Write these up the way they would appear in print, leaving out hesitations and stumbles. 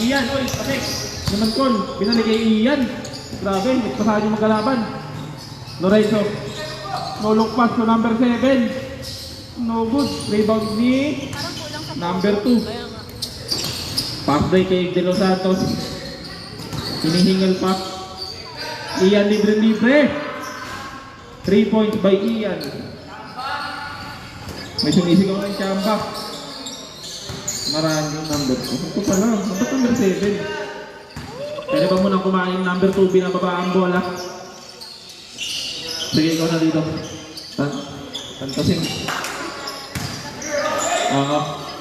Ian, oy, pasek. Naman Col, binalik kay Ian. Grabe, nagpasahan yung magkalaban. Lorenzo. No look pass to number 7. No good. Rebound ni number 2. Pass break kay De Los Santos. Hinihingal pa. Ian libre-libre. 3 points by Ian. May sumisigaw ng Chamba. Marami yung number 2. Ito pala, dapat number 7. Pwede ba munang kumain number 2, binababa ang bola. Sige, ikaw na dito. Tantasin.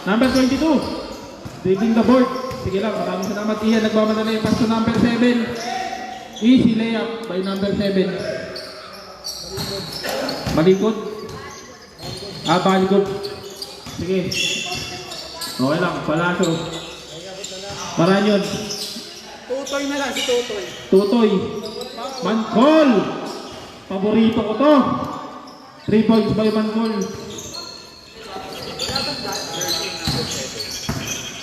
Number 22. Dribbling the board. Sige lang, maraming salamat. Iyan, nagmamadala yung pass to number 7. Easy layup by number 7. Malikot. Balikot. Sige. Okay lang, Palacio. Maranyon. Tutoy na lang, si Tutoy. Tutoy. Mancol. Paborito ko to. 3 points by Mancol.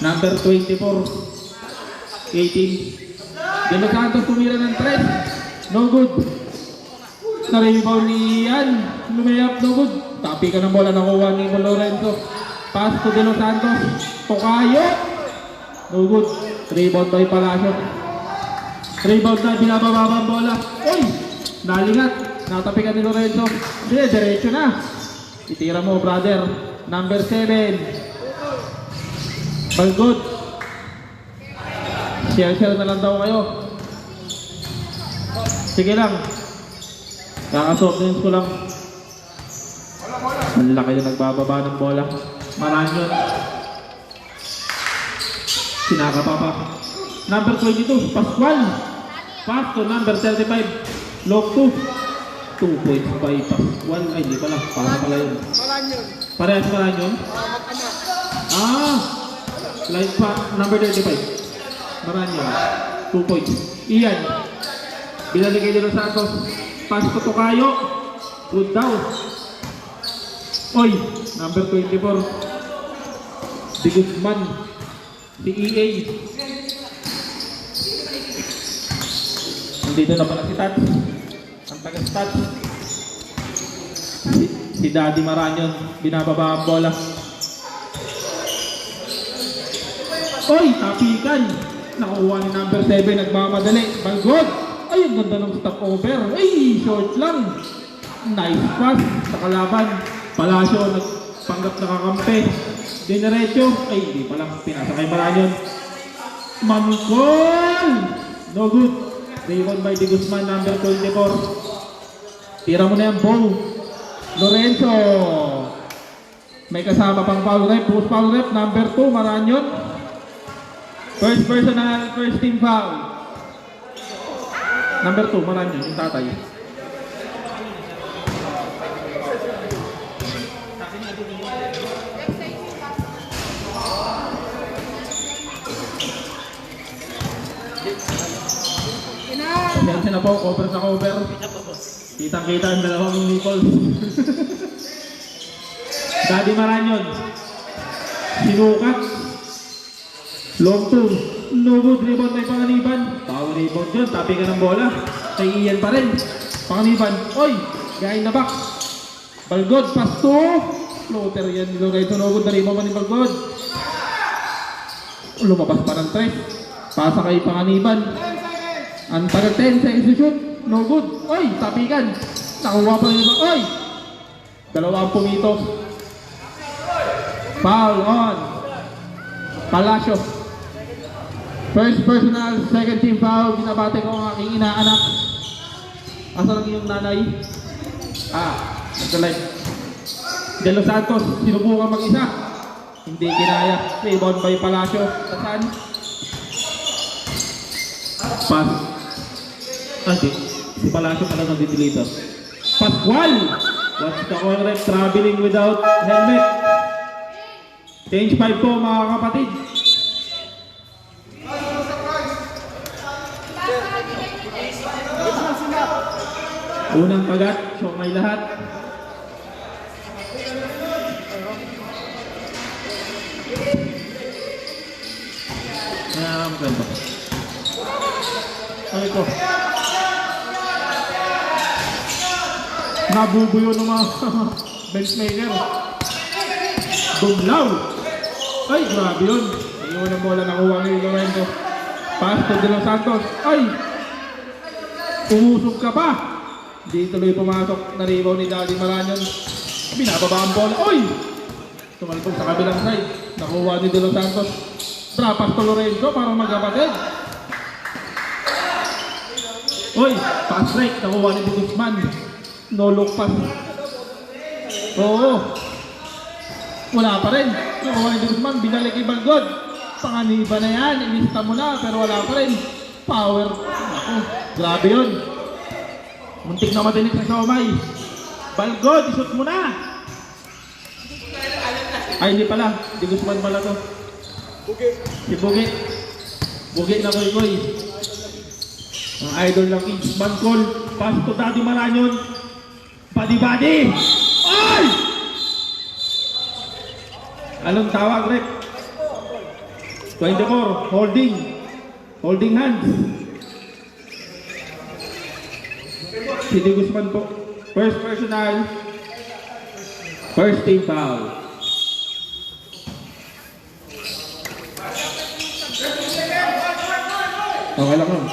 Number 24. 18. De Los Santos tumira ng 3. No good. Na-rebound ni Ian. Lumayap, no good. Tapi ka ng bola, nakuha ni Lorenzo. Pass to De Los Santos. Tokayo. No good. Rebound by Palacio. Rebound na, binababa ang bola. Uy! Nalingat. Natapi ka ni Lorenzo. Hindi, diretso na. Itira mo, brother. Number 7. Pagod. Share na lang daw kayo. Sige lang. Kakasoft dance ko lang. Ang laki na nagbababa ng bola. Maranyon. Sinaka pa. Number 22, Pascual. Pass to number 35. Lock 2. 2 points by Pascual. Ay, di pala. Para pala yun. Parehas Maranyon? Like pa, number 35. Maranyon. 2 points. Ian. Binalik kay De Los Santos. Pass to Tokayo. Good down. Oy, number 24. Si Guzman. Si EA. Nandito na pala si Tats. Ang taga-Tats. Si Daddy Maranyon. Binababa ang bola. Oy, tapikan. Nakuha ni number 7. Nagmamadali. Balgod. Ay, ang ganda ng stop over. Ay, short lang. Nice pass sa kalaban. Palacio, nagpanggap na kakampi. Dinerecho. Ay, hindi pala. Pinasa kay Maranyon. Mancol! No good. Rebound by De Guzman, number 24. Tira mo na yung ball. Lorenzo. May kasama pang foul rep. Post foul rep, number 2, Maranyon. First personal, first team foul. Number 2, Maranyon, yung tatay. Pasensya na po, cover sa cover. Kitang-kita ang dalawang Nicole. Daddy Maranyon. Sinukat. Long 2. No good, rebound by Panganiban. Power rebound yun, tapi ka ng bola. Kay Ian pa rin. Panganiban. Oy, behind the back. Balgod, pass to. Floater yan. Ito no good, na-rebound pa ni Balgod. Lumabas pa ng 3. Pasa kay Panganiban. Ang tagal 10 sa shoot. No good. Oy, tapikan. Nakuha pa rin. Oy! Dalawa ang pumito. Foul on. Palacio. First personal, second team foul. Binabate ko ang aking inaanak. Asa lang yung nanay? Nagdalay. De Los Santos, sinubukan mag-isa. Hindi kinaya. Rebound by Palacio. Saan? Pass. Si Palacio pala nandito dito. Pascual! What's the call rep? Traveling without helmet. Change 5 po mga kapatid. Unang pagat, show may lahat. Ganito. Ay ko. Nabubuyo ng mga benchmaker. Dumlaw. Ay, grabe yun. Ayun ang bola nakuha ni Lorenzo. Pass to De Los Santos. Ay! Umusog ka pa. Di tuloy pumasok na rebound ni Daddy Maranyon. Binababa ang bola. Oy! Tumalpog sa kabilang side. Nakuha ni De Los Santos. Drop pass to Lorenzo para magkapatid. Oy! Pass break. Nakuha ni De Guzman. No look pass. Oo. Wala pa rin. Nakuha ni De Guzman. Binalik kay Balgod. Panganiba na yan. Inista mo na pero wala pa rin. Power. Ako. Grabe yun. Muntik na matinik sa Siomay. Balgod, isot mo na. Ay, hindi pala. Di Guzman pala to. Si Bugi. Bugi na koy-koy. Ang idol ng Kids. Mancol. Pass to Daddy Maranyon. Badi-badi. Ay! Anong tawag, Rep? 24. Holding. Holding hands. Si Di Guzman po. First personal. First team foul. Okay lang nun.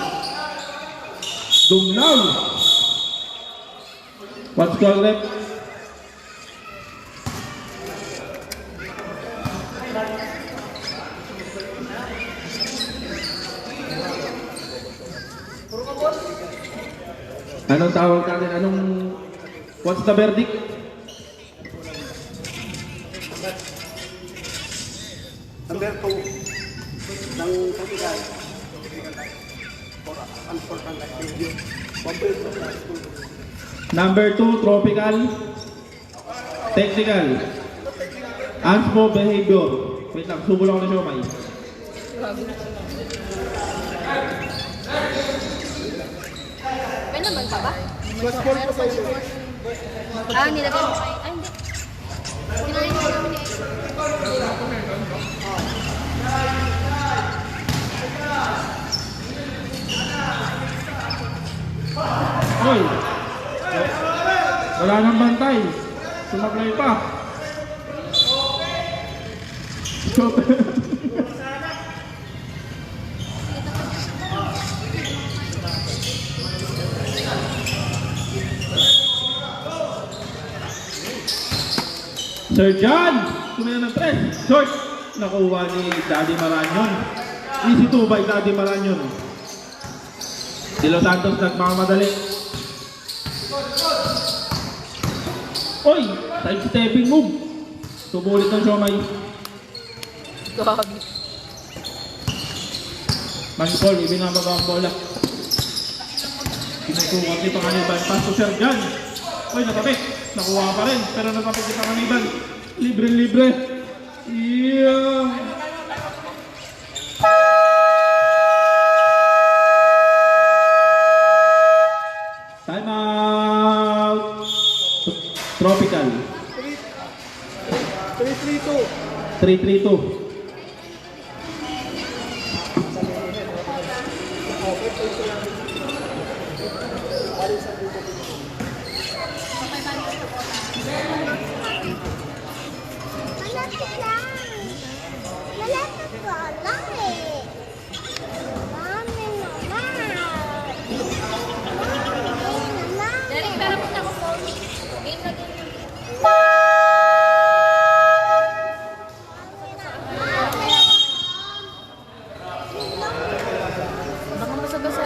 Dumlaw. What's called, Rep? Anong tawag natin? What's the verdict? Number 2 ng Tropical for unfortunate activity. Number 2, tropical. Technical. Ansmo behavior. Wait lang, subo lang ako na Siomay. May naman pa ba? Plus 4 Meron pa dito. Nilagay mo kayo. Ay, hindi. Kinain ko namin ni Oy! Wala nang bantay. Sumaklay pa. Sir John! Tumaya ng 3. Short! Nakuha ni Daddy Maranyon. Easy 2 by Daddy Maranyon. De Los Santos nagmamadali. Oy! Side stepping move. Subulit ng Siomay. Gabi. Mancol, ibinababa ang bola. Pinusukat ni Panganiban. Pass to Sir John. Oy, natapik. Nakuha pa rin. Pero natapik ni Panganiban. Libre-libre. Yeah. Time out. Tropical. 3-3-2. 3-3-2. Malapit lang. Malapit ko lang eh. Mami naman. Mami naman. Derek, pero punta ko phone. Game na game. Baka masabasa.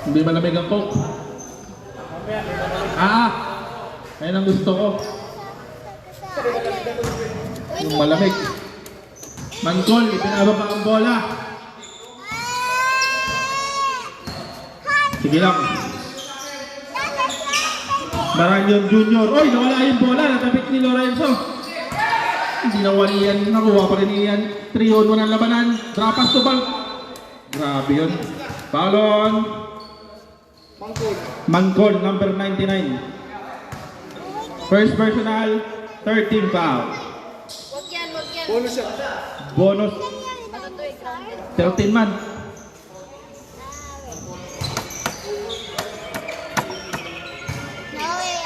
Hindi malamig ang coke. Ayun ang gusto ko. Yung malamig. Mancol, ipinababa ang bola. Sige lang. Maranyon Junior. Oy, nawala yung bola. Natapik ni Lorenzo. Hindi nawali yan. Nakuha pa rin yan. 3-on-1 ang labanan. Drop pass to ball. Grabe yun. Foul on. Mancol, number 99. First personal, 13 foul. Wag yan, wag yan. Bonus siya. Bonus. 13 man. No way.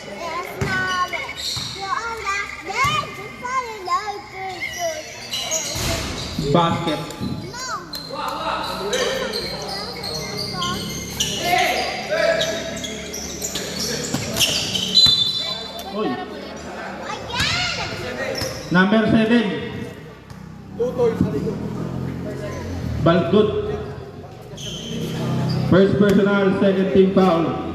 There's no way. You're on that bed. You fall in love with Basket. Oy. Number 7. Tutoy sa likod. Balgut. First personal, second team foul.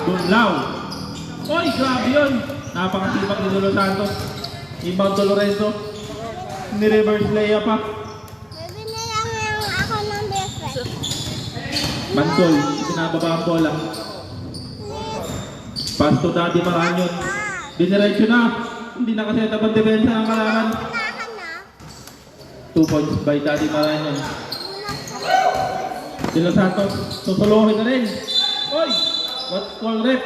Bunlaw. Oy, grabe yun. Napakasipag ni Dolo Santos. Inbound to Lorenzo. Ni-reverse layup pa. Baby na lang yung ako ng best friend. Mansol, sinababa ang bola. Pass to Daddy Maranyon. Diniretso na. Hindi nakaset up ang depensa ng kalaban. Unahan na. 2 points by Daddy Maranyon. De Los Santos, tutuluhin na rin. Oy! What's call rep?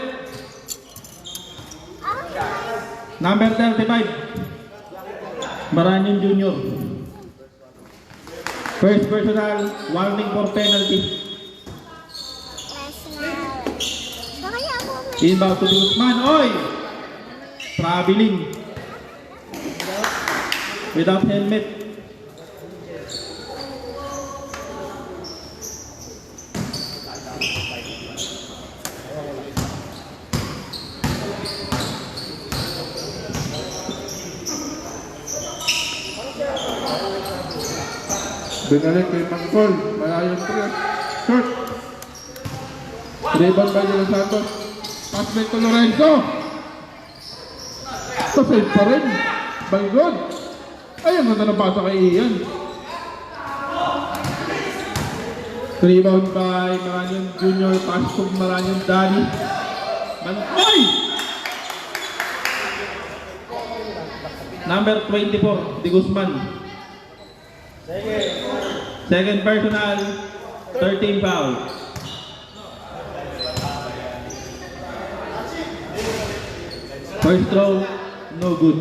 Number 35. Maranyon Jr. First personal, warning for penalty. Bakit ako may... Inbound to Guzman. Oy! Traveling. Without helmet. Binalik kay Mangkol, malayong 3. Short. Rebound by De Los Santos. Pass back to Lorenzo. Pasave pa rin. Balgod. Ay, ang ganda ng pasa kay Ian. Rebound by Maranyon Jr. Pass to Maranyon Daddy. Mantoy! Number 24, De Guzman. Second personal, 13 foul. First throw, no good.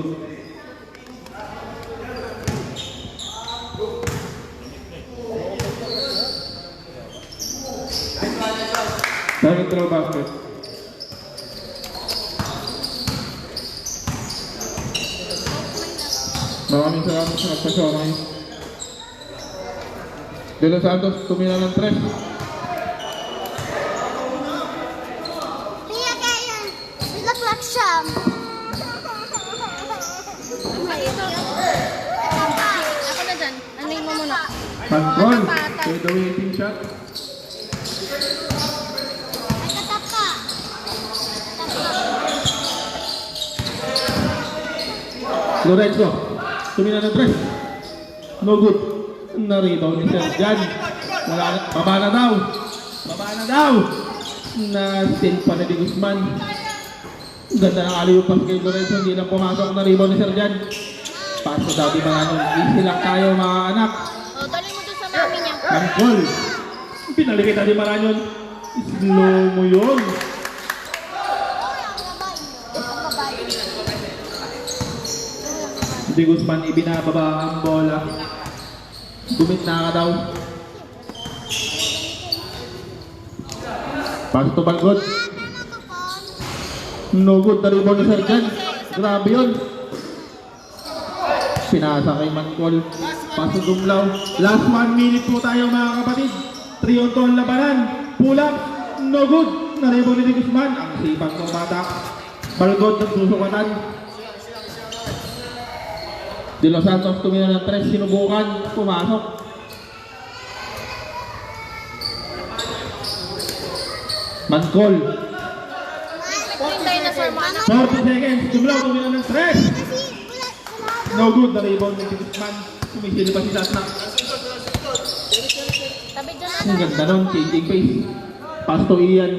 Second throw basket. Maraming salamat sa nagpasyonay. De Los Santos, tumira ng 3. Kaya kaya, reflection. Ako na dyan. Ano mo muna? Control. With the waiting shot. Ay, kataka. Lorenzo, tumina ng 3. No good. Na-rebound ni Serjan. Wala na, baba na daw. Baba na daw. Na-steal pa ni De Guzman. Ganda ng alley-oop pass kay Lorenzo. Hindi lang pumasok na rebound ni Serjan. Pass to Daddy Maranyon. Easy lang tayo mga anak. O, dali mo dun sa mami niya. Mangkol. Pinalik kay Daddy Maranyon. Slow mo yun. De Guzman ibinababa ang bola. Dumit na ka daw. Pass to Balgot. No good na rebound ni Serjan. Grabe yun. Pinasa kay Mangkol. Pass to Dumlaw. Last 1 minute po tayo mga kapatid. 3 on 2 ang labanan. Pull up. No good. Na-rebound ni De Guzman. Ang sipag ng bata. Balgot ng susukatan. De Los Santos tumira ng 3, sinubukan, pumasok. Mangkol, Nagpintay na sir mo anak. 40 seconds, Dumlaw tumira ng 3. No good, na-rebound ni De Guzman. Sumisil pa si Satnak. Tabi dyan Ang anak. ganda nun, changing pace. Pass to Ian.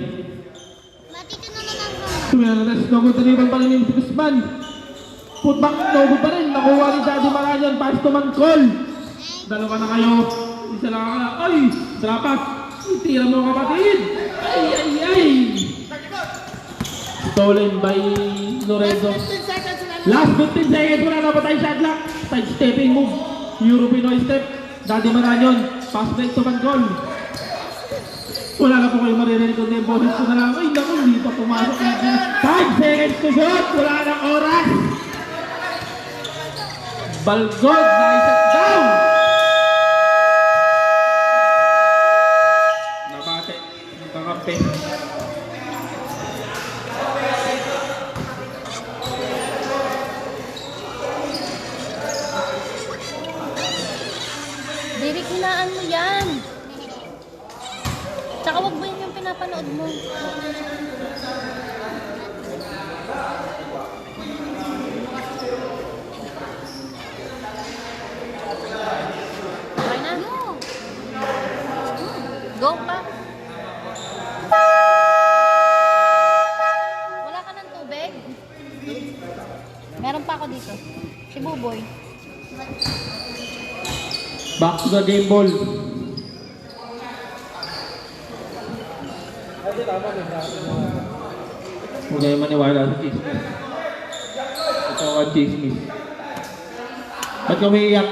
Mati ka naman ang Tumira ng 3, no good, na-rebound pa rin ni De Guzman. Putback, no good pa rin. Nakuha ni Daddy Maranyon, pass to Mangkol. Dalawa na kayo. Isa lang ka na. Ay! Drop pass. Tira mo kapatid. Ay, ay, ay. Stolen by Lorenzo. 15 seconds na lang. Last 15 seconds, wala na ba tayong shot clock? Side stepping move. Euro Pinoy step. Daddy Maranyon. Pass break to Mancol. Wala na po kayo maririnig kundi yung boses ko na lang. Ay naku, hindi pa pumasok. 5 seconds to shoot. Wala na oras. Balgod. Naiset down. Nabate. Nagkakampi. Derek, hinaan mo yan. Tsaka wag mo yun yung pinapanood mo. Okay na? Go pa. Wala ka ng tubig? Meron pa ako dito. Si Buboy. Back to the game ball. Huwag kayo maniwala sa chismis. Ito ang chismis. Ba't ka umiiyak?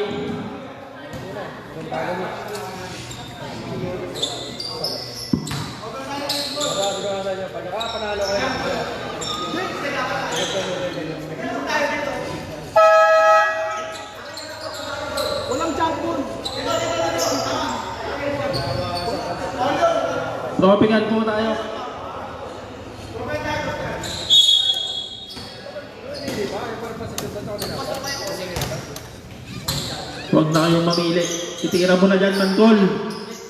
Walang jump ball. Tropingan po tayo. Huwag na kayong mamili. Itira mo na dyan, Mancol.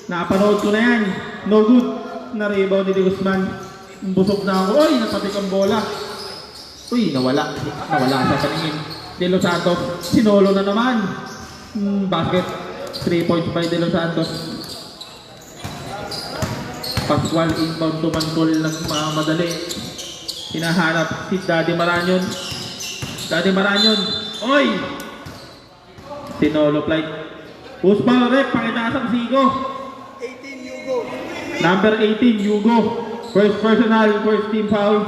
Napanood ko na yan. No good. Na-rebound ni De Guzman. Busog na ako. Uy, nasabi kang bola. Uy, nawala. Nawala sa paningin. De Los Santos, sinolo na naman. Basket. 3 points by De Los Santos. Pascual inbound to Mancol ng mga madali. Hinahanap si Daddy Maranyon. Daddy Maranyon. Oy! Sinolo flight. Push ball rep. Pakitasang Sigo. 18 Yugo. Number 18, Yugo. First personal, first team foul.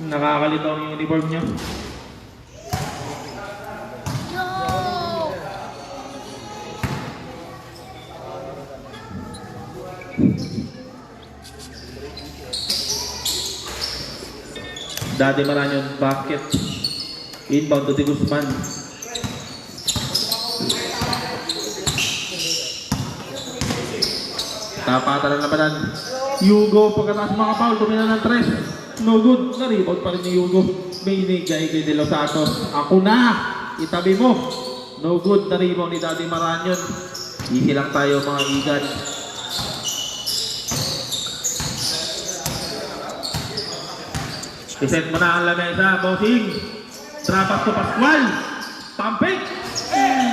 Nakakalito ang uniform niya. No! Daddy Maranyon, basket. Inbound to De Guzman. Tapatan na naman. Yugo, pagkatapos mga foul, tumina ng 3. No good. Na-rebound pa rin ni Yugo. May inigay kay De Los Santos. Ako na! Itabi mo. No good. Na-rebound ni Daddy Maranyon. Easy lang tayo mga igan. Iset mo na ang lamesa, bossing. Trapas to Pascual. Pampik.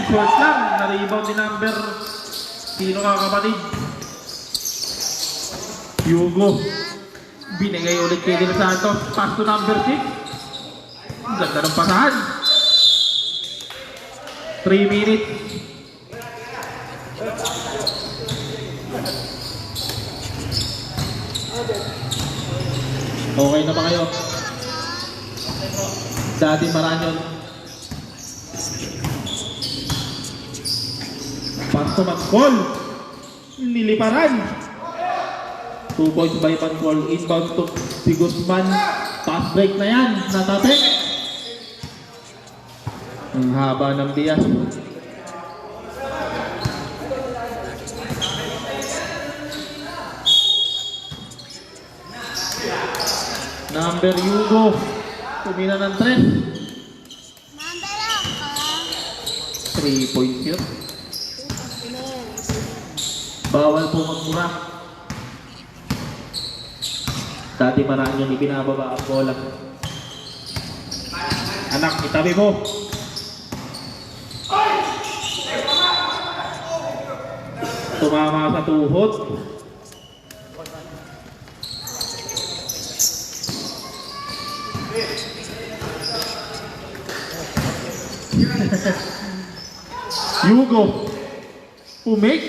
Short lang. Na-rebound ni number. Sino ka kapatid? Yugo. Binigay ulit kay De Los Santos. Pass to number 6. Ang ganda ng pasahan. 3 minutes. Okay na ba kayo? Daddy Maranyon. Pass to Mancol. Niliparan. 2 points by Mancol. Inbound to si Guzman. Pass break na yan. Natapik. Ang haba ng bias. Number Yugo. Tumina ng 3. Number ako. 3 points yun. Bawal po magmura. Daddy Maranyon ibinababa ang bola. Anak, itabi mo. Tumama sa tuhod. Yugo. Umake.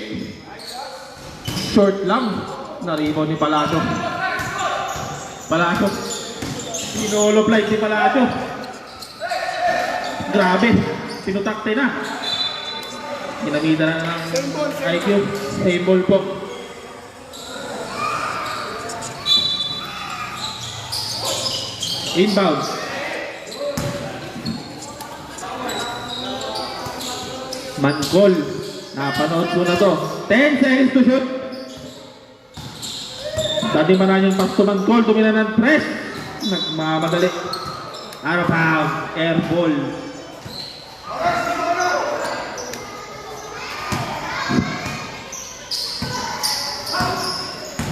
Short lang. Na-rebound ni Palacio. Palacio. Inoloplight si Palacio. Grabe. Pinutakte na. Ginamitan na ng IQ. Same ball po. Inbound. Mancol. Napanood ko na to. 10 seconds to shoot. Dati maraming pass to Mancol. Tumina ng press. Nagmamadali. Out of bounds. Air ball.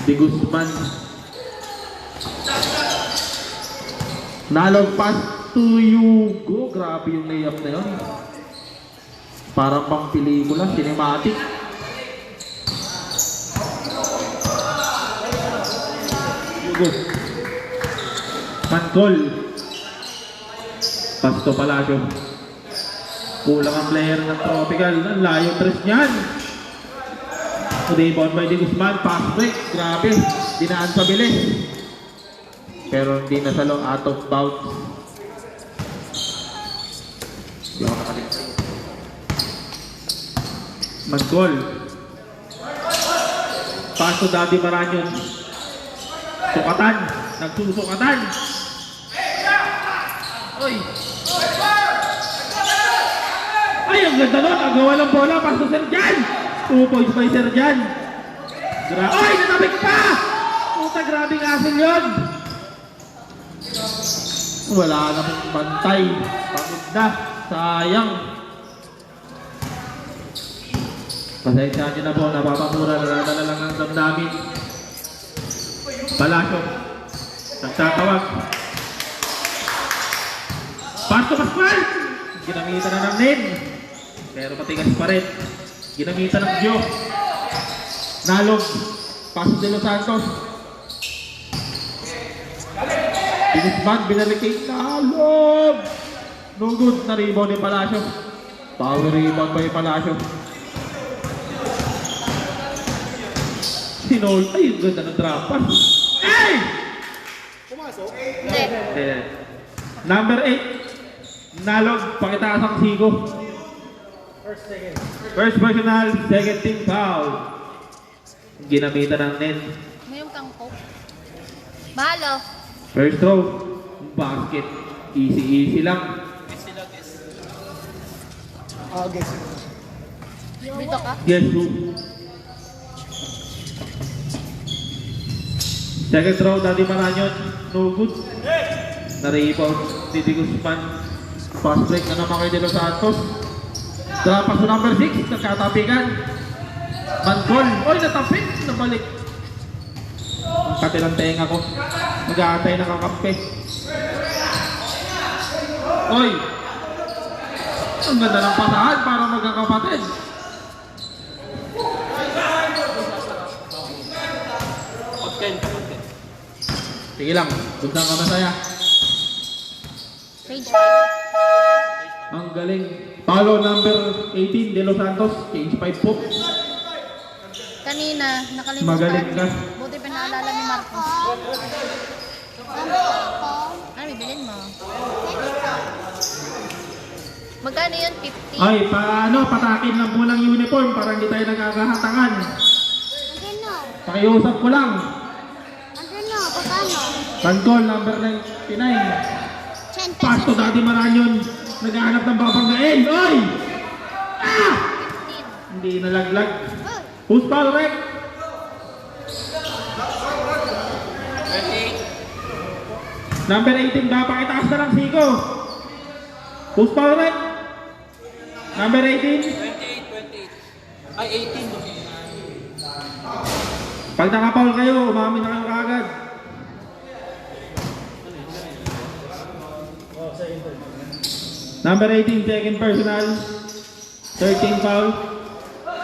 Di Guzman. Nalog pass to Yugo. Grabe yung layup na yun. Parang pang pelikula, cinematic. Yugo. Mancol. Pass to Palacio. Kulang ang player ng Tropical. Ang layo tres niyan. Rebound by Di Guzman. Pass break. Grabe. Dinaan sa bilis. Pero hindi na salo, out of bounds. Hindi ako nakalit. Mancol. Pass to Daddy Maranyon. Sukatan. Nagsusukatan. Oy. Ay, ang ganda nun. Agawa ng bola. Pass to Serjan. 2 points by Serjan. Oy, natabik pa! Puta, grabing asin yun. Wala na pong bantay. Pagod na. Sayang. Pasensya nyo na po. Napapamura. Naradala lang ang damdamin. Palacio. Nagtatawag. Pass to Pascual. Ginamitan na ng Nin. Pero matigas pa rin. Ginamitan ng Gio. Nalog. Paso de Los Santos. Binisman, binalikin. Nalog. No good na rebound ni Palacio. Power rebound by Palacio. Sinol. Ay, ang ganda ng drop pass. Ay! Pumasok. Hindi. Number 8. Nalog. Pakitaas ang sigo. First personal, second team foul. Ginamitan ng Nen. Mayroon kang coke. Bahalo. First throw, basket. Easy lang. Guess. Dito ka. Yes, two. Second throw, Daddy Maranyon. No good. Na-rebound. Di Guzman. Pass break na naman kay De Los Santos. Drop pass to number 6. Nagkatapikan. Mancol. Oy, natapik. Nabalik. Ang katilang tenga ko. Mag-aantay na kakampi. Oy. Ang ganda ng pasahan para magkakapatid. Sige lang. Gundang ka masaya. Page 5. Ang galing. Follow number 18, De Los Santos. Page 5 po. Kanina, nakalimutan. Magaling ka. Buti pinaalala ni Marcos. Ano, bibilin mo? Magkano yun? 50? Ay, paano? Patakin lang po ng uniform para hindi tayo nagkakahatangan. Magkano? Pakiusap ko lang. Magkano? Pagkano? Mancol, number 99. 10 Pass to pesos. Daddy Maranyon. Naghahanap ng babanggain. Oy! Ah! 15. Hindi nalaglag. Oh, Who's foul, Rek? 28. Number 18, pakitaas na lang Siko. Who's foul, Rek? Number 18. 28. Ay, 18. Pag nakapaul kayo, umamin na kayo kaagad. Number 18, second personal. 13 foul.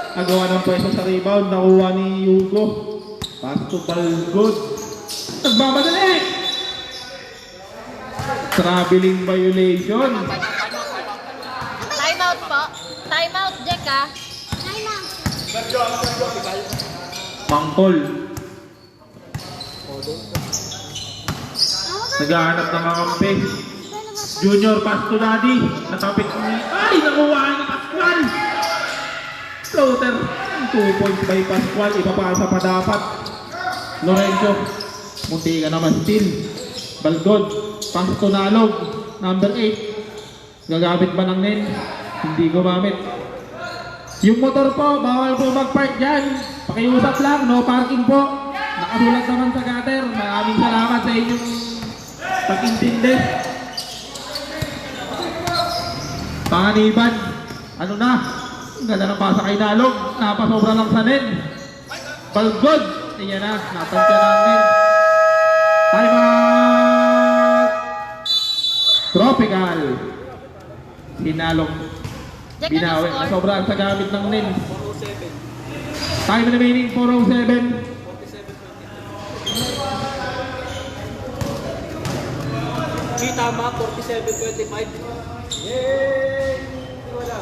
Agawa ng pwesto sa rebound. Nakuha ni Yugo. Pass to Balgod. Nagmamadali! Traveling violation. Time out po. Time out, Jack. ka? Ay, lang. Mangkol. Naghahanap ng mga kampi. Junior pass to Daddy. Natapit ni... Ay! Nakuha ni Pascual! Floater. 2 points by Pascual. Ipapasa pa dapat. Lorenzo. Munti ka naman still. Balgod. Pass to Nalog. Number 8. Gagamit ba ng nen? Hindi gumamit. Yung motor po, bawal po mag-park dyan. Pakiusap lang, no parking po. Nakasulat naman sa gutter. Maraming salamat sa inyong pag-intindi. Panganiban, ano na? Ang ganda ng pasa kay Nalog. Napasobra lang sa nen. Balgod. Ayan na, natansya na ang nen. Time out! Tropical. Hinalog. Jack, Binawi. ano score? Sobrang sa gamit ng nen. Time remaining 4:07. G tama, 47-25. Yay! Wala.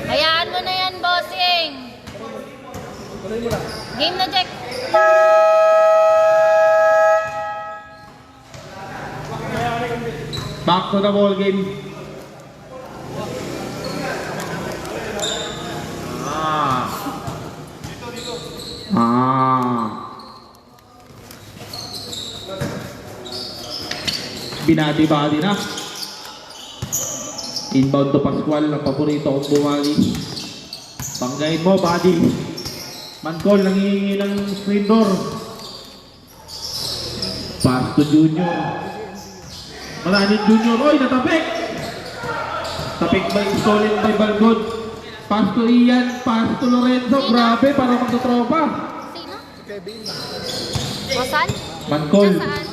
Hayaan mo na yan, bossing. Game na, Jack. Back to the ball game. Binati-bati na. Inbound to Pascual, ang paborito kong bumali. Panggain mo, buddy. Mancol, nangihingi ng screen door. Pass to Junior. Malanin Junior. Oy, natapik! Tapik by stolen by Balgod. Pass to Ian, pass to Lorenzo. Grabe, para magtutropa. Sino? Bosan? Mancol. Nasaan?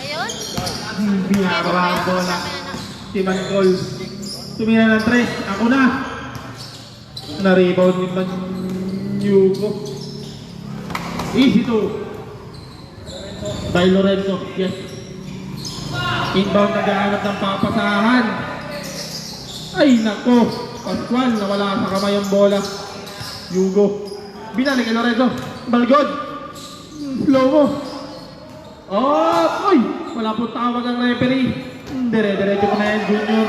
Ayun? Binababa ang bola. Si Mancol. Tumira ng 3. Ako na. Na-rebound ni Manyugo. Easy to. By Lorenzo. Yes. Inbound, naghahanap ng papasahan. Ay nako. Pascual, nawala sa kamay ang bola. Yugo. Binalik kay Lorenzo. Balgod. Slow mo. Oh, uy! Wala po tawag ang referee. Dire-diretso ko na yan, Junior.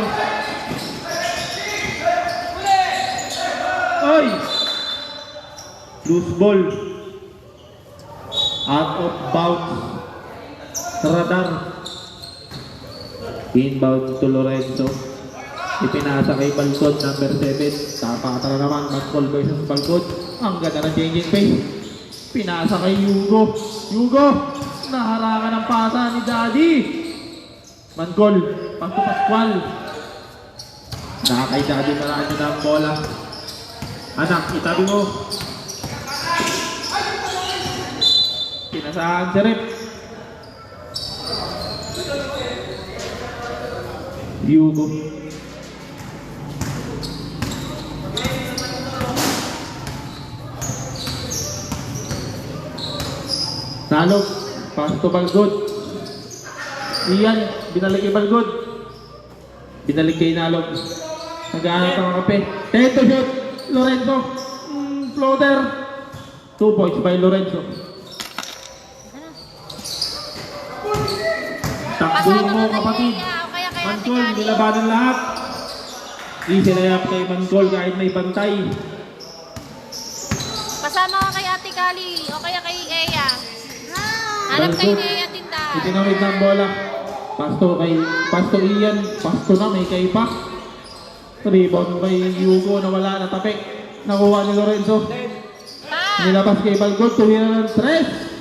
Oy! Loose ball. Out of bounds. Radar. Inbound to Lorenzo. Ipinasa kay Balcon, number 7. Tapata na naman, Mancol versus Balcon. Ang ganda ng changing pace. Pinasa kay Yugo. Yugo! Naharangan ng pasa ni Daddy. Mancol, pasto Pascual. Nakakay Daddy, maraan nyo na ang bola. Anak, itabi mo. Pinasahan si Rep. Yugo. Nalog, pasto Balgod. Iyan, binalik kay Balgod. Binalik kay Nalog. Nag-aanap ang kape. Teto shot, Lorenzo. Floater. 2 points by Lorenzo. Takbo mo kapatid. Mancol, nilabanan lahat. Easy na yan kay Mancol kahit may bantay. Pasama ka kay Ate Kali o kaya kay Eya. Hanap kayo ni Eya tindahan. Itinawid ng bola. Pasto Ian. Pasto na, may kay pa. Rebound kay Yugo na wala na tapik. Nakuha ni Lorenzo. Nilabas kay Balgod. Tumira ng 3.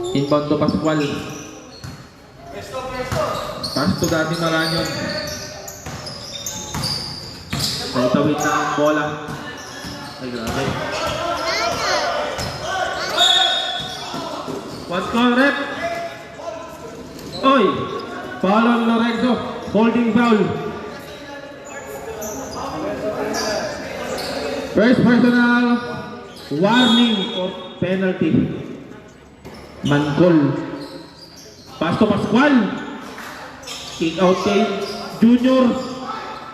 Inbound to Pascual. Pass to Daddy Maranyon. Naitawid na ang bola. Ay, grabe. What call, rep? Oy! Foul on Lorenzo. Holding foul. First personal warning or penalty. Mancol. Pasto Pascual. Kick out kay Junior.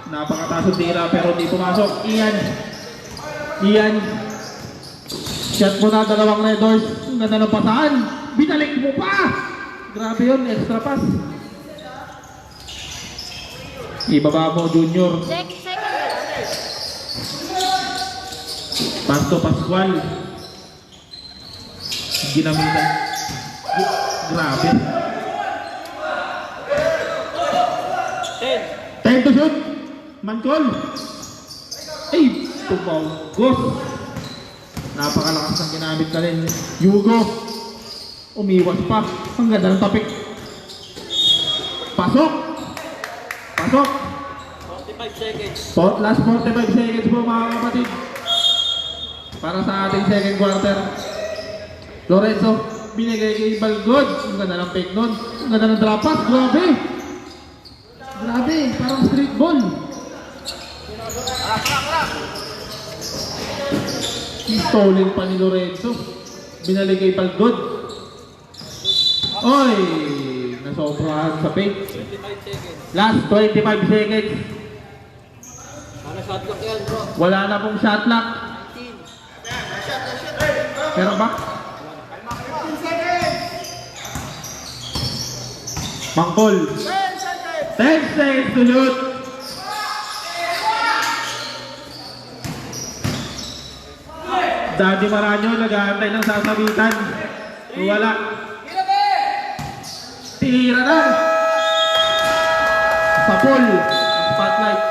Napakataas ang tira pero di pumasok. Ian. Shot mo na dalawang Red Doors. Ang ganda ng pasaan. Binalik mo pa. Grabe yun. Extra pass. Ibaba mo Junior. Second ka lang. Pasto Pascual. Ginamitan. Grabe. 10 to shoot. Mancol. Ay, tumawagos. Napakalakas ng ginamit na rin. Yugo. Umiwas pa. Ang ganda ng tapik. Pasok. 45 seconds. Last 45 seconds po mga kapatid. Para sa ating second quarter. Lorenzo, binigay kay Balgod. Ang ganda ng fake nun. Ang ganda ng drop pass. Grabe, parang street ball. Stolen pa ni Lorenzo. Binalik kay Balgod. Oy! Nasobrahan sa fake. 25 seconds. Last 25 seconds. Ano shot clock yan, bro? Wala na pong shot clock. 19. Meron ba? Mangkol. 10 seconds to shoot. Daddy Maranyo nag-aantay ng sasabitan. Wala. Tira na. Sa pool. Spotlight.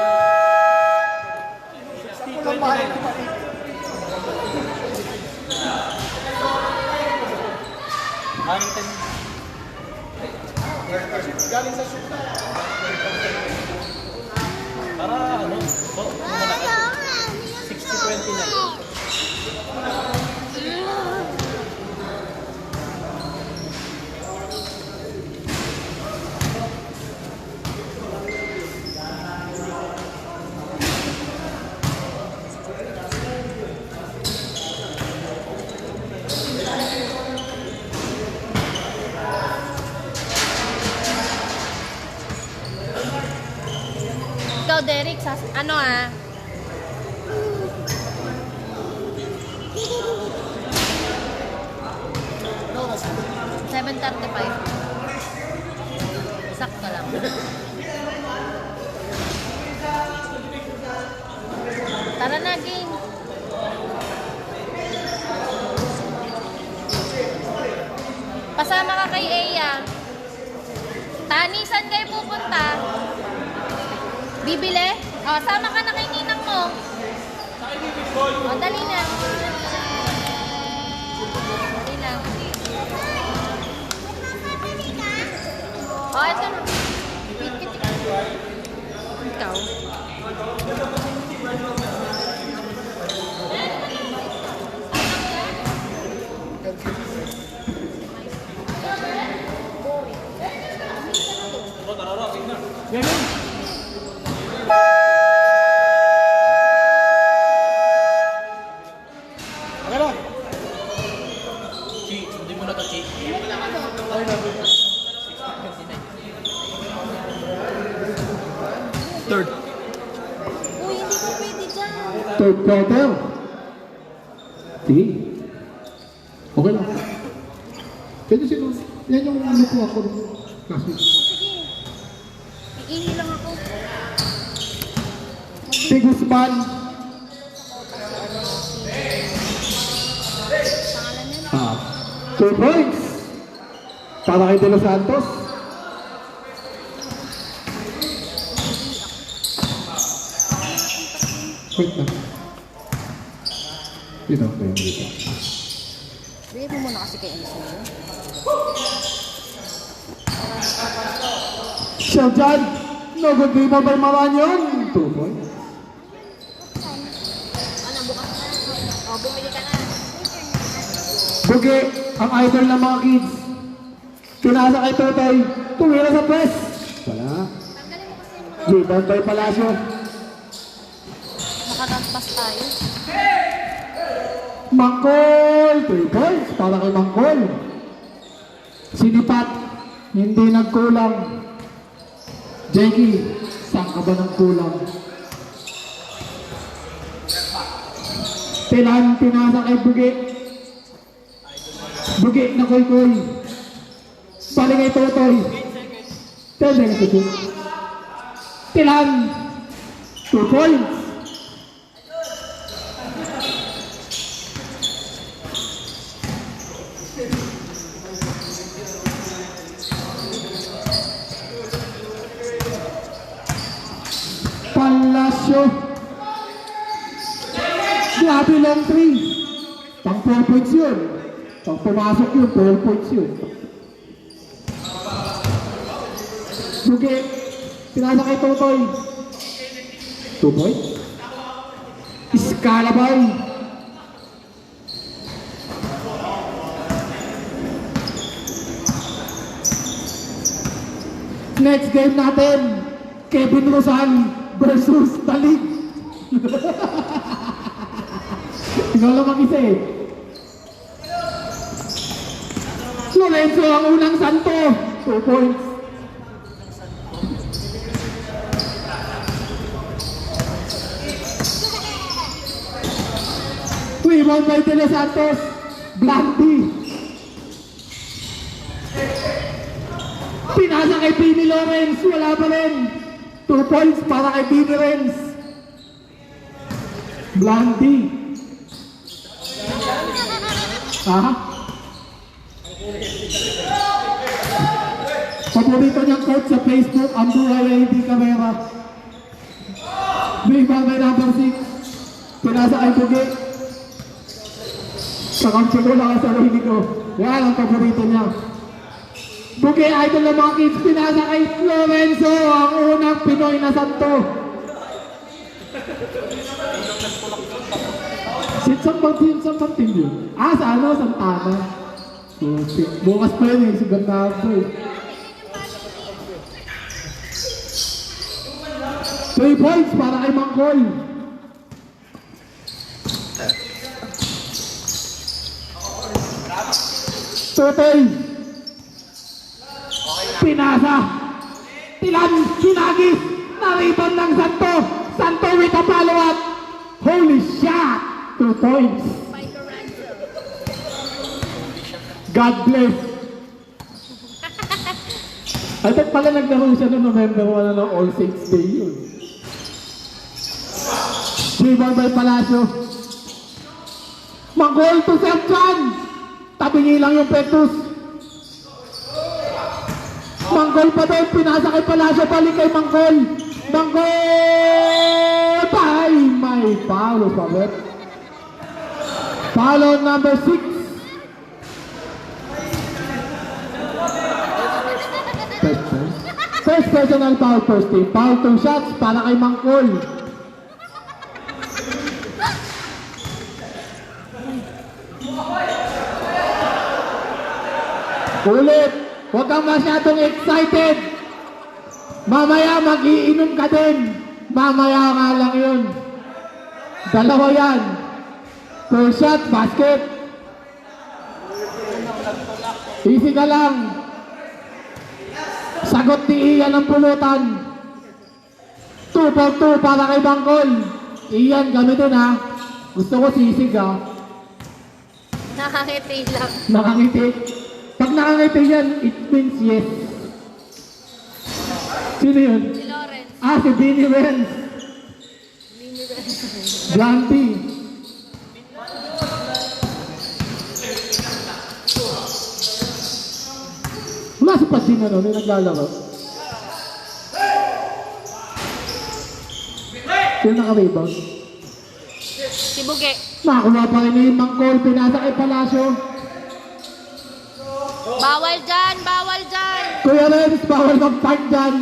60-29. Ikaw, Derek, ano ah? $7.35. Sakto lang. Tara na, game. Pasama ka kay Eya. Tani, saan kayo pupunta? Bibili? O, sama ka na kay ninang mo. O, dali na. Dali na. O, ito na. Wait, ikaw. Hindi mo na to, Chi. Third. Uy, hindi ko pwede dyan. Third quarter. Sige. Okay lang. Pwede sino. Yan yung ano ko ako. Kasi. Sige. Iihi lang ako. Si Guzman. Pangalan yan. 2 points. Para kay De Los Santos. Wait lang. Dito. Bigay mo muna kasi kay Enzo. Siya dyan. No good game by Maranyon. 2 points. Ano, bukas na. O, bumili ka na. Bugi, ang idol ng mga kids. Pinasa kay Totoy. Tumira sa press. Wala. Tanggalin mo kasi yung mga Rebound by Palacio. nakaka... Pass tayo. Mangkol! 3 points para kay Mangkol. Sinipat, hindi nagkulang. Jackie, saan ka ba nagkulang? Tilan, pinasa kay Bugi. Bugi na koy-koy. Balik kay Totoy. 10 seconds to shoot. Tilan, 2 points. Palacio. Grabe long 3. Pang 4 points yun. Pang pumasok yun, 12 points yun. Bugi. Pinasa kay Totoy. 2 points. Iskalabay. Next game natin, Kevin Rosal versus Talig. Ikaw lang mag-isa eh. Lorenzo ang unang santo. 2 points. Rebound by De Los Santos. Blandy. Pinasa kay Pini Lawrence. Wala pa rin. 2 points para kay Pini Lawrence. Blandy. Ha? Paborito niyang quote sa Facebook, ang buhay ay hindi kamera. Rebound by number 6. Pinasa kay Bugi. Kakampi ko lang ang sarili ko. Yan ang paborito niya. Bugi, idol ng mga kids, pinasa kay Lorenzo, ang unang Pinoy na santo. Saan bang team yun? Sa ano? Santana. Bukas pa yun eh, si Bernardo eh. 3 points para kay Mangkol. Totoy. Pinasa. Tilan. Kinagis. Nariban ng Santo. Santo with a follow-up. Holy shot. 2 points. God bless. I think pala naglaro siya noong November 1 ng All Saints Day yun. Rebound by Palacio. Mangkol to self chance. Tabingi lang yung Petrus. Mangkol pa doon, pinasa kay Palacio, balik kay Mangkol. Mangkol! Ay, may foul pa rin. Foul on number 6. First personal foul first team. Foul 2 shots para kay Mangkol. Ulit, huwag kang masyadong excited. Mamaya mag-iinom ka din. Mamaya nga lang yun. Dalawa yan. First shot, basket. Easy ka lang. Sagot ni Ian ang pulutan. 2 for 2 para kay Mangkol. Ian, gamitin ha. Gusto ko sisig ha. Nakangiti lang. Nakangiti. Pag nakangiti yan, it means yes. Sino yun? Si Lawrence. Si Vinny Renz. Blanty. Wala si Padina no, yung naglalaro. Sino naka-rebound? Si Bugi. Nakakuha pa rin yung Mangkol, pinasa kay Palacio. Bawal dyan, bawal dyan. Kuya Renz, bawal mag-fight dyan.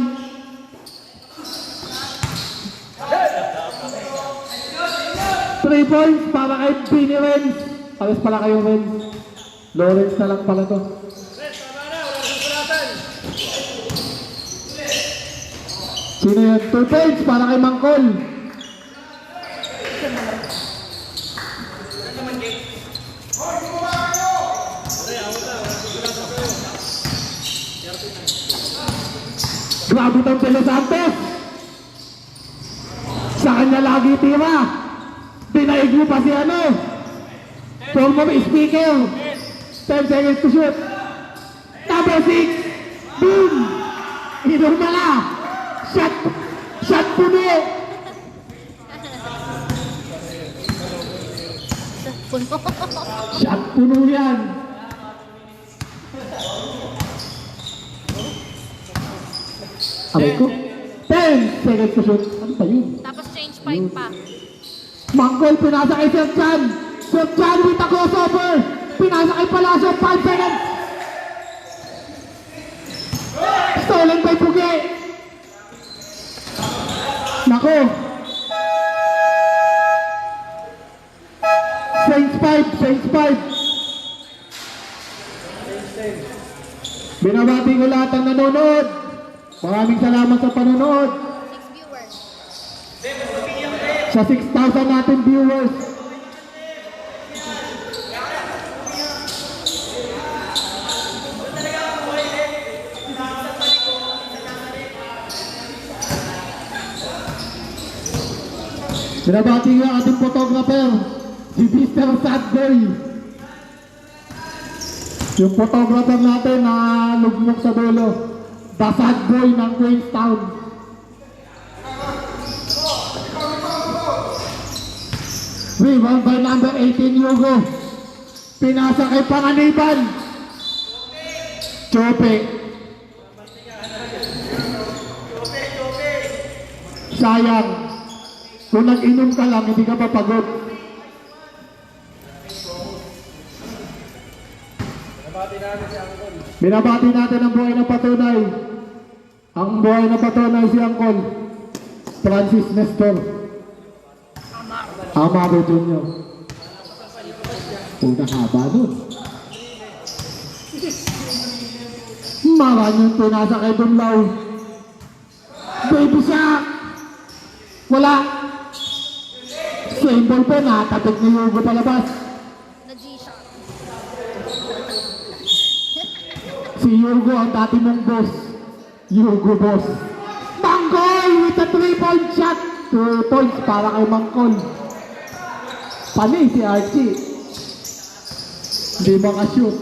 Three points para kay Vinny Renz. Pares pala kayo Renz. Lawrence na lang pala to. Sino yun? 2 points para kay Mangkol. Grabe itong De Los Santos. Sa kanya lagi tira. Dinaig mo pa si ano. Former speaker. 10 seconds to shoot. Number 6. Boom. Inormala. Shot. Shot puno. Puno. Shot puno yan. Aray ko. 10 seconds to shoot. Ano ba yun? Tapos change point pa. Mangkol, pinasa kay Sir Chan. Sir Chan with a crossover. Pinasa kay Palacio, 5 seconds. Stolen by Pugi. Nako. Saints 5, Saints 5. Binabati ko lahat ng nanonood. Maraming salamat sa panonood. 6 viewers. Sa 6,000 natin viewers. Binabati ko ang ating photographer, si Mr. Sadboy. Yung photographer natin na lugmok sa dulo, the Sadboy ng Queenstown. Rebound by number 18, Hugo. Pinasa kay Panganiban. Chope. Sayang. Kung nag-inom ka lang, hindi ka papagod. Binabati natin ang buhay na patunay. Ang buhay na patunay si Angkol Francis Nestor Amaro Jr. Unang haba nun. Maranyong pinasa kay Dumlaw. Baby Shark. Wala. Same ball pa na. Tapik ni Hugo palabas. Na G-Shock. Si Hugo ang dati mong boss. Hugo boss. Mangkol with a 3-point shot. 2 points para kay Mangkol. Pani si Archie. Hindi makashoot.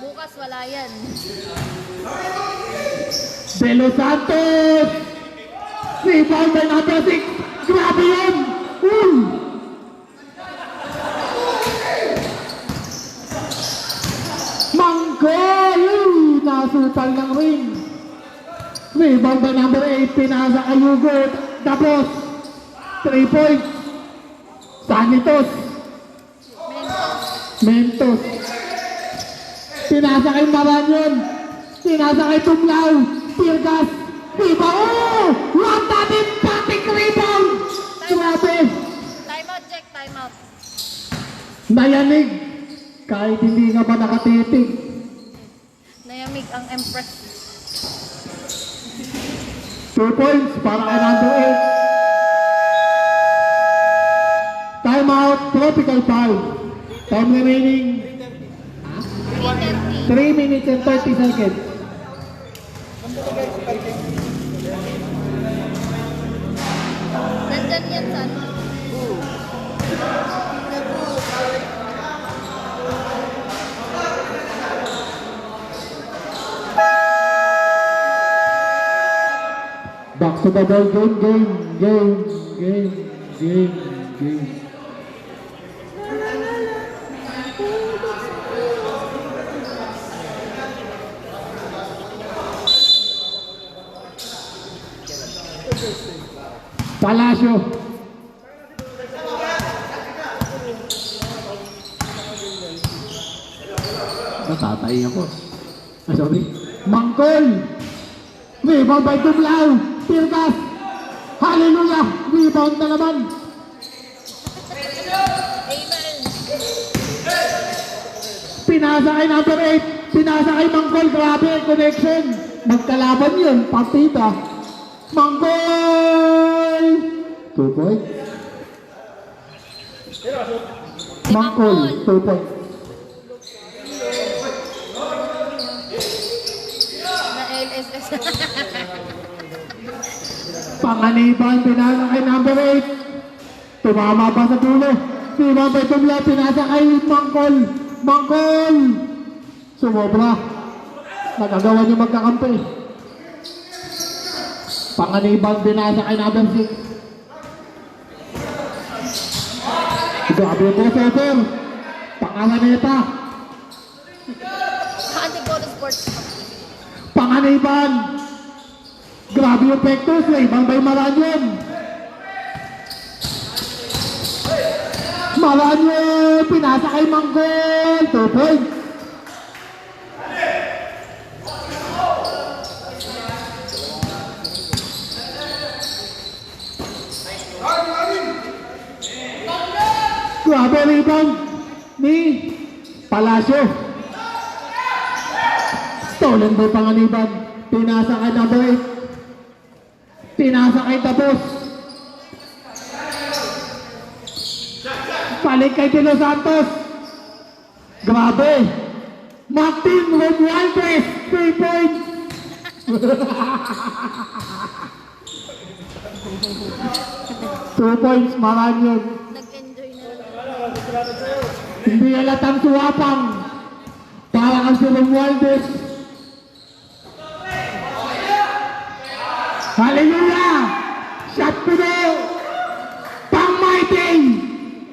Bukas wala yan. De Los Santos. Rebound by number 6. Grabe yun. Mangkol. Nasutal ng ring. Rebound by number 8. Pinasa kay Hugo. Tapos 3 points. Sanitos. Mentos. Pinasa kay Maranyon. Pinasa kay Tumlaw. Tirgas. Diba? Oh! What that emphatic rebound! Grabe. Timeout check, timeout. Nayanig. Kahit hindi nga ba nakatitig. Nayamig ang Empress. 2 points para kay number 8. Timeout. Tropical foul. Time remaining 3:30. 3 minutes and 30 seconds. Nandyan yan sa ano. Back to the ball game. Palacio. Natatay ako. Sorry. Mangkol. Rebound by Dumlaw. Tirgas. Hallelujah. Rebound na naman. Amen. Pinasa kay number 8. Pinasa kay Mangkol. Grabe ang connection. Magkalaban yun. Partida. Mangkol. 2 points. Mangkol. 2 points. Na LSS. Panganiban, pinasa kay number 8. Tumama pa sa dulo. Tumabay tumla, pinasa kay Mangkol. Mangkol! Sumobra. Nagagawa niyo magkakampi. Panganiban, pinasa kay number 6. Grabe po, Sofer. Pangalaneta. Antipolo Sports. Panganiban. Grabe yung pektos, eh. Ibang bay Maranyon. Maranyon. Pinasa kay Manggol. 2 points. Grabe rebound ni Palacio. Stolen ball Panganiban. Pinasa kay number 8. Pinasa kay Tapos. Balik kay De Los Santos. Grabe. Martin Romualdez. 3 points. 2 points Maranyon. Nag-enjoy na. Hindi halatang suwapang. Parang ang si Romualdez. Hallelujah! Shot to the Pang-mighty!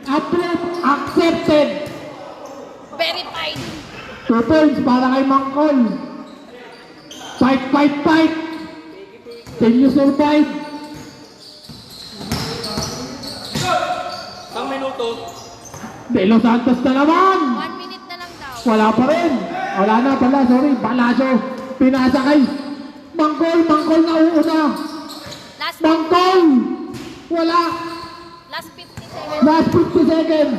Approved, accepted. Verified. 2 points para kay Mangkol. Fight, fight, fight. Can you survive? Isang minuto. De Los Santos na naman. 1 minute na lang daw. Wala pa rin. Wala na pala, sorry. Balaso. Pinasa kay Mangkol. Mangkol na uuna. Last Mangkol. Wala. last 50 seconds. Last 50 seconds.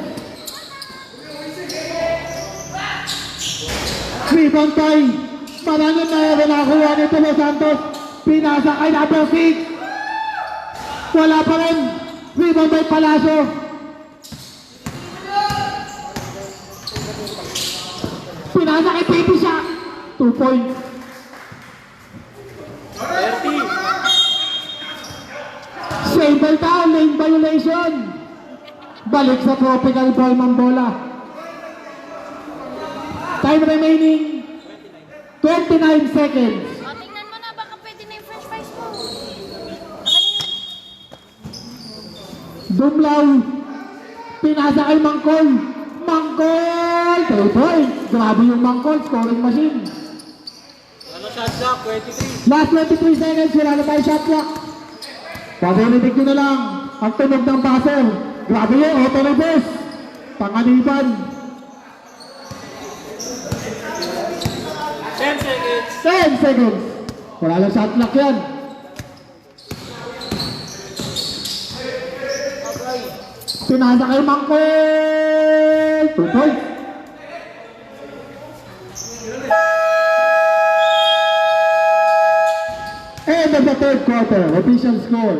Rebound by Maranyon na nakuha ni De Los Santos. Pinasa kay number 6. Wala pa rin. Rebound by Palacio. Pinasa kay Baby Shaq. 2 points. 30. Sable down, lane violation. Balik sa tropical ball Mambola. Time remaining 29 seconds. O, tingnan mo na. Baka pwede na yung french fries mo. Dumlaw. Pinasa kay Mangkol. Mangkol! 3 points. Grabe yung Mangkol. Scoring machine. Ano shot clock? 23. Last 23 seconds. Wala na tayo shot clock. Pabalitig ko na lang. Ang tunog ng buzzer. Grabe yun. Auto reverse. Panganiban. 10 seconds. 10 seconds. Wala lang shot clock yan. Pinasa kay Mangkol. 2 points. End of the third quarter. Official score.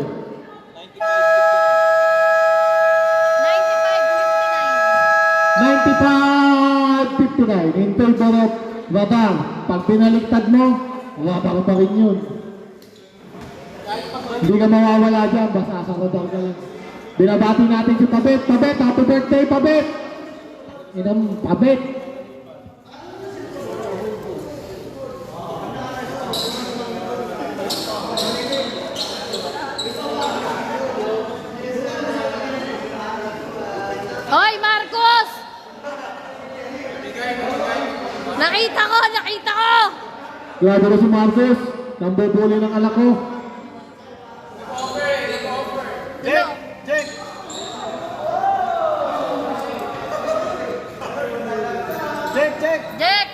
95-59 in favor of Radar. Pag pinaliktad mo, Radar pa rin yun. Hindi ka mawawala dyan, basta sa Radar ka lang. Binabati natin si Pabet. Pabet, happy birthday, Pabet! Inam, Pabet! Hoy, Marcos! Nakita ko! Nakita ko! Grabe na si Marcos. Nambubuli ng anak ko. Jake! Jake! Jake! Jake! Jack!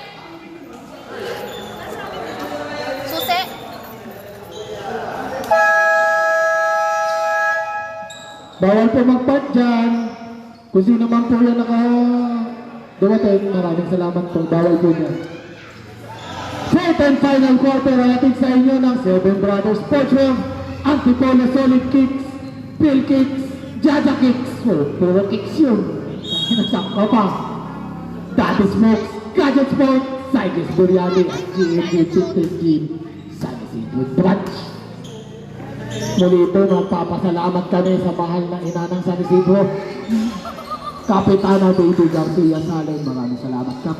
Susi! Bawal po mag-punt dyan. Kung sino man po yan dumating, maraming salamat po. Bawal po dyan. Fourth and final quarter ay atin sa inyo ng Seven Brothers Sports Room. Antipolo Solid Kicks, Pill Kicks, Jaja Kicks. Puro kicks yun. Nasakpa pa. Daddy Smokes, Gadget Sport, Cycles Biryani, at GMG Chicken Gym, Sunny Seafood Brunch. Muli po, magpapasalamat kami sa mahal na ina ng San Isidro. Kapitana Baby Garcia Salen, maraming salamat ka.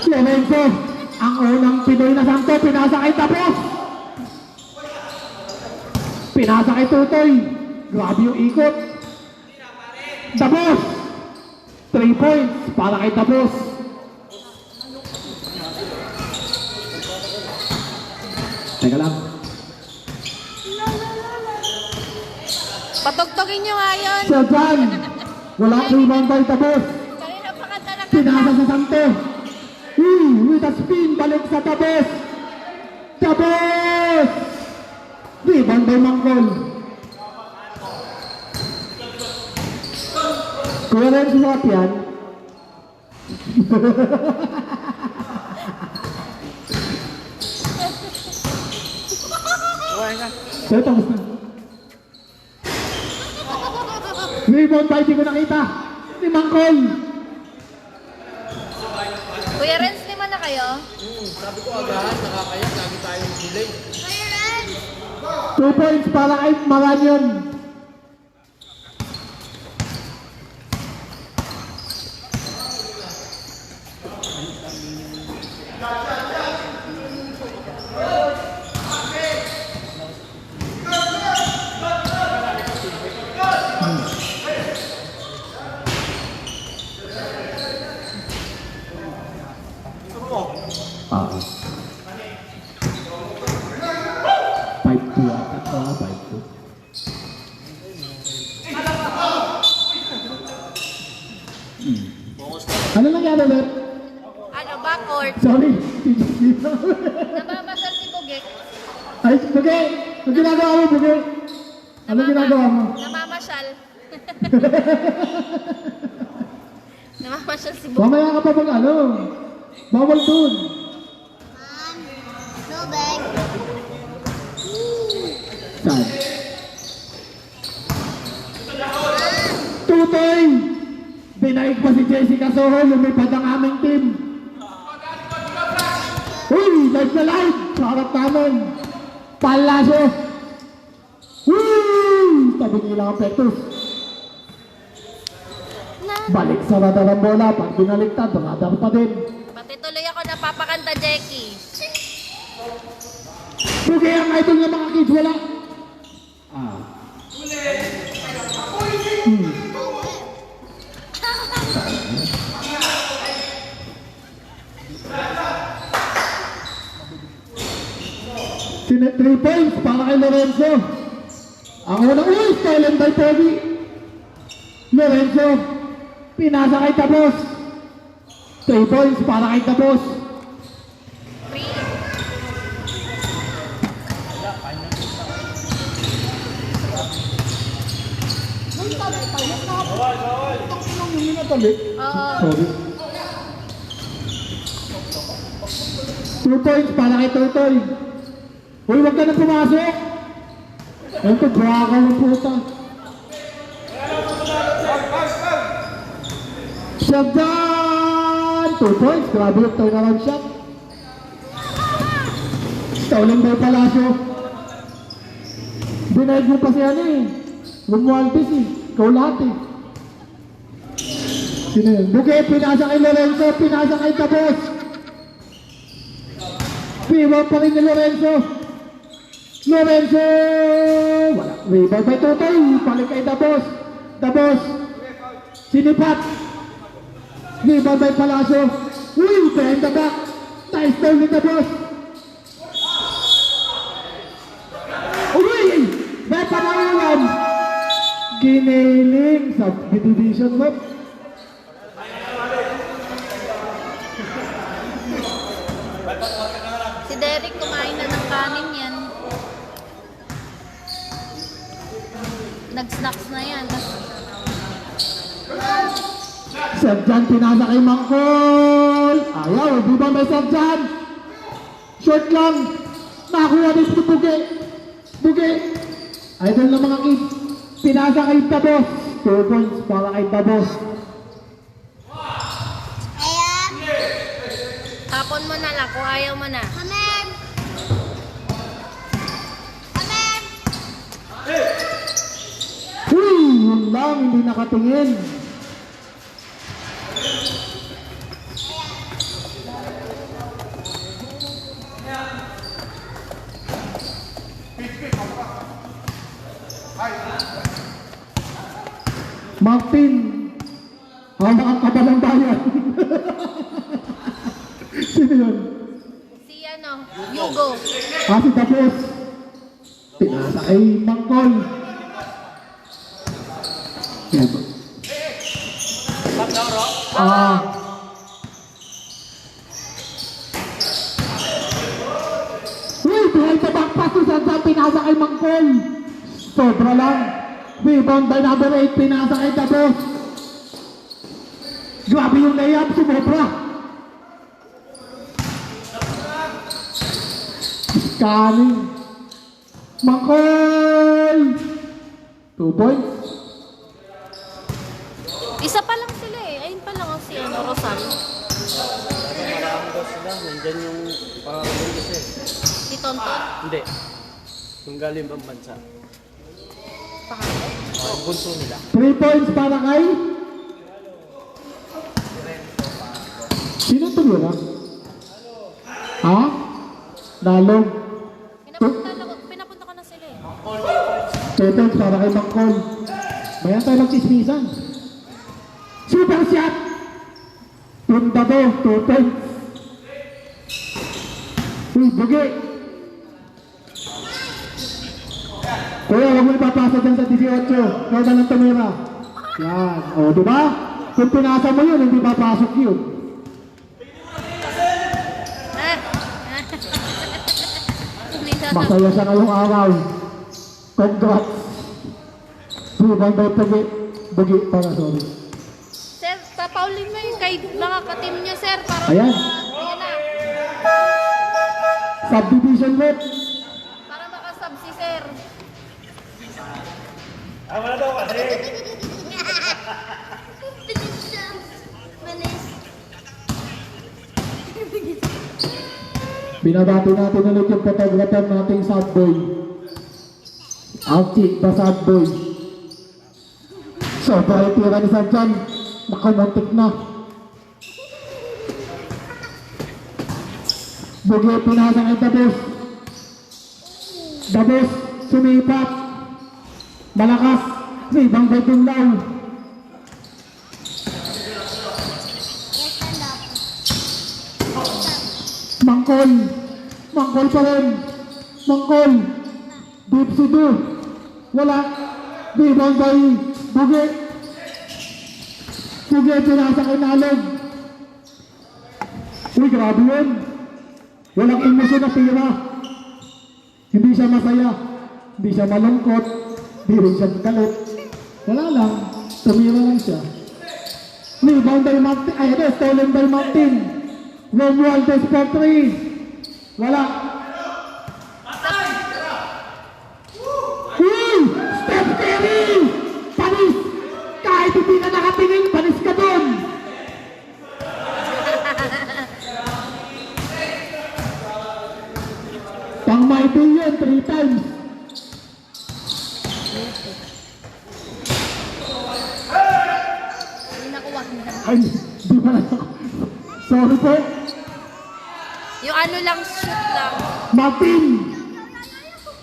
Clemenzo, ang unang Pinoy na santo, pinasa kay Tapos. Pinasa kay Tutoy. Grabe yung ikot. Tapos. 3 points para kay Tapos. Teka lang. Patugtugin nyo nga yun. Sir John, wala rebound by Tapos. Kanina pa kanta na Pinasa sa Santo. With a spin, balik sa Tapos. Tapos! Rebound by Mangkol. Kuya rin suwap yan. Okay na. So, tapos na. Rebound by, di ko nakita. Ni Mangkol. Kuya Renz, lima na kayo? Sabi ko agahan, nakakaya. Lagi tayong delay. 2 points para kay Maranyon. Ah. 5-2 ata. 5-2. Ano nangyari, Bert? Ano, backcourt? Sorry. Nababasal si Bugek. Ay, Buge! Ano ginagawa mo, Buge? Ano ginagawa mo? Namamasyal. Namamasyal si Bugek. Mamaya ka pa pag ano? Bawal dun. Tubig. Saan? Tutoy! Binaig pa si Jessica Soho, lumipad ang aming team. Uy! Live na live! Sa harap namin. Palaso! Uy! Tabi nila ang Petrus. Balik sa radar ang bola. Pag binaliktad, radar pa din. Pati tuloy ako napapakanta, Jackie. Bugay ang idol ng mga kids, wala. Ah. Sine 3 points para kay Lorenzo. Ang unang stolen by Pogi. Lorenzo, pinasa kay Tapos. 3 points para kay Tapos. 3. Oo. Sorry. 2 points para kay Totoy. Uy, huwag ka na pumasok. Ito, braka ng puta. Shotgun! 2 points. Grabe yung turnaround shot. Stolen by Palacio. Denied mo kasi ano eh. Lumualtis eh. Ikaw lahat eh. Sino yun? Buke, pinasa kay Lorenzo. Pinasa kay Tapos. Piwa pa rin ni Lorenzo. Lorenzo! Wala. Rebound by Totoy. Balik kay Tapos. Tapos. Sinipat. Rebound by Palacio. Uy! Behind the back. Nice down ni Tapos. Uy! May panawalan. Giniling sa division mo. Si Derek kumain na ng kanin yan. Nag-snacks na yan. Serjan pinasa kay Mangkol. Ayaw, di ba may Serjan? Short lang. Nakuha din si Buge. Buge. Idol ng mga kids. Pinasa kay Tapos. 2 points para kay Tapos. Ayan. Tapon mo na lang kung ayaw mo na. Amen. Amen. lang, hindi nakatingin. Martin, hawakan ka ba ng bayan? Sino yun? Si ano, Yugo. Si Tapos. Pinasa kay Mangkol. Yan. Uy, behind the back pass to Sansan, pinasa kay Mangkol. Sobra lang. Rebound by number 8, pinasa kay Tapos. Grabe yung layup, sumobra. Scanning. Mangkol! 2 points. Isa pa lang sila eh. Ayun pa lang ang si ano, Rosal. Marami daw sila. Nandyan yung pangalan kasi. Si Tonton. Hindi. Yung galing bang bansa. Pangalan. Yung bunso nila. 3 points para kay... Sino tumira? Ha? Dalong. Pinapunta ko na sila eh. 2 points para kay Mangkol. Bayan tayo magchismisan. Super shot! From Dabo, 2 points. Uy, bugi! Kuya, huwag mo ipapasa dyan sa 18. Huwag na lang tumira. Yan. O, diba? Kung pinasa mo yun, hindi papasok yun. Masaya siya ngayong araw. Congrats. Rebound by Bugi. Bugi para, sorry. Sir, papaulin mo yung kay mga katim niyo, sir. Para Ayan. Ayan na. Subdivision rep. Para makasub si sir. Binabati natin ulit yung photographer nating sad boy. Alchi, the sad boy. Sobra yung tira ni Sanjan. Nakamuntik na. Bugi, pinasa kay Dabos. Dabos, sumipat. Malakas. Ribang by Tinglaw. Mangkol. Mangkol pa rin. Mangkol. Deep Sidu. Wala. Rebound by Bugi. Bugi, pinasa kay Nalog. Uy, grabe yun. Walang emosyon na tira. Hindi siya masaya. Hindi siya malungkot. Hindi rin siya galit. Wala lang. Tumira lang siya. Rebound by Martin. Ay, stolen by Martin. Romualdez for 3. Wala. Uy! Steph Curry! Panis! Kahit hindi na nakatingin, panis ka doon! Pang mighty yun, 3 times. Hindi nakuha na. Ay, di ba na ako? Sorry po. Yung ano lang, shoot lang. Martin!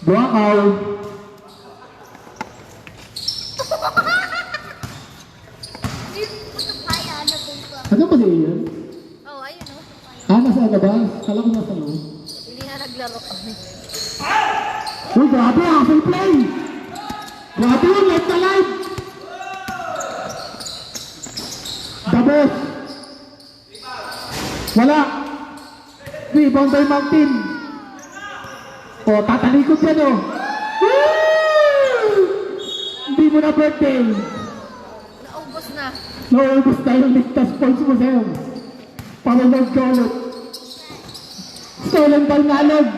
Buakaw. Ano ba siya yan? Oh, ayun oh. Nasa labas. Kala ko nasa loob. Hindi na naglaro kami. Uy, grabe, hustle play! Grabe yun, live na live! Dabos! Wala! Rebound by Martin! O, tatalikod yan o! Woo! Hindi mo na birthday! Naubos na. Naubos tayo ng ligtas points mo sa'yo. Para nag-golot. Stolen by Nalog.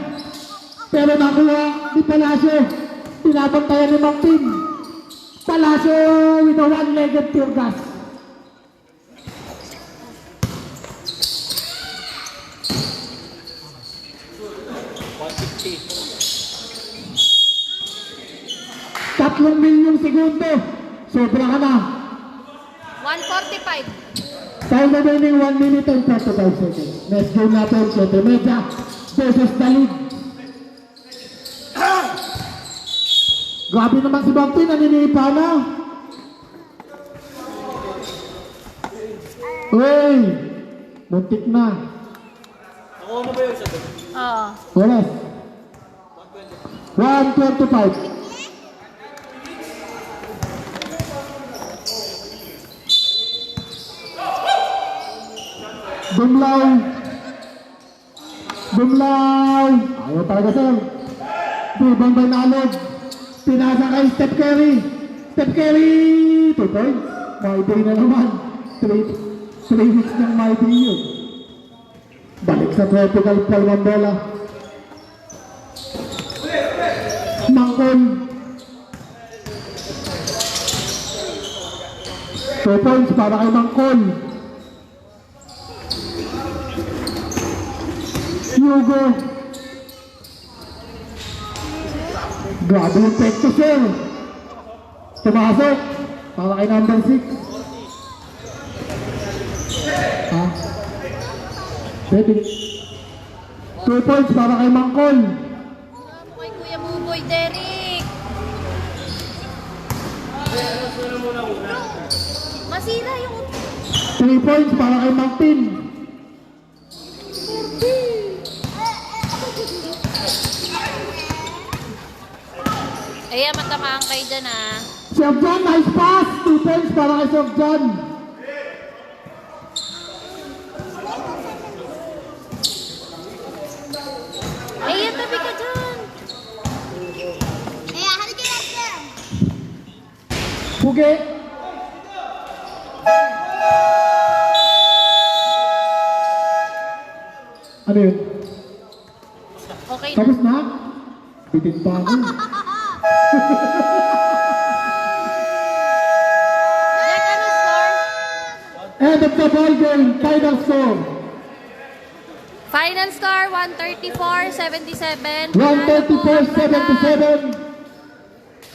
Pero nakuha ni Palacio. Tinabantayan ni Martin. Palacio with a one-legged tear gas. $3 milyong segundo. Sobra ka na. 145. Time remaining 1 minute and 45 seconds. Next game natin, Sete Media versus Dalig. Grabe naman si Bangpin, naninipa na. Uy! Muntik na. Nakuha mo ba yung sagot? Oo. Oras. 1:25. Bumlaw. Bumlaw. Ayaw talaga sir. Bubang Banalog. Pinasa kay Steph Curry. Steph Curry. 2 points. My day na naman. 3 weeks ng my day yun. Balik sa tropical ball ng bola. Mangkon. 2 points para kay Mangkon. Hugo. Grabe yung pekto sir. Tumasok. Para kay number 6. Ha? Pwede. 2 points para kay Mangkon. Kay Kuya Buboy, Derek. Masira yung... 3 points para kay Martin. Ayan, matamaan kayo dyan ah. Sofjan, nice pass. 2 points para kay Sofjan. Ayan, tabi ka dyan. Yeah, how to get up there? Pugi. Ano yun? Okay na. Tapos na? Bitin pa ako. Jack, ano score? End of the ball game. Final score. Final score, 134-77. 134-77.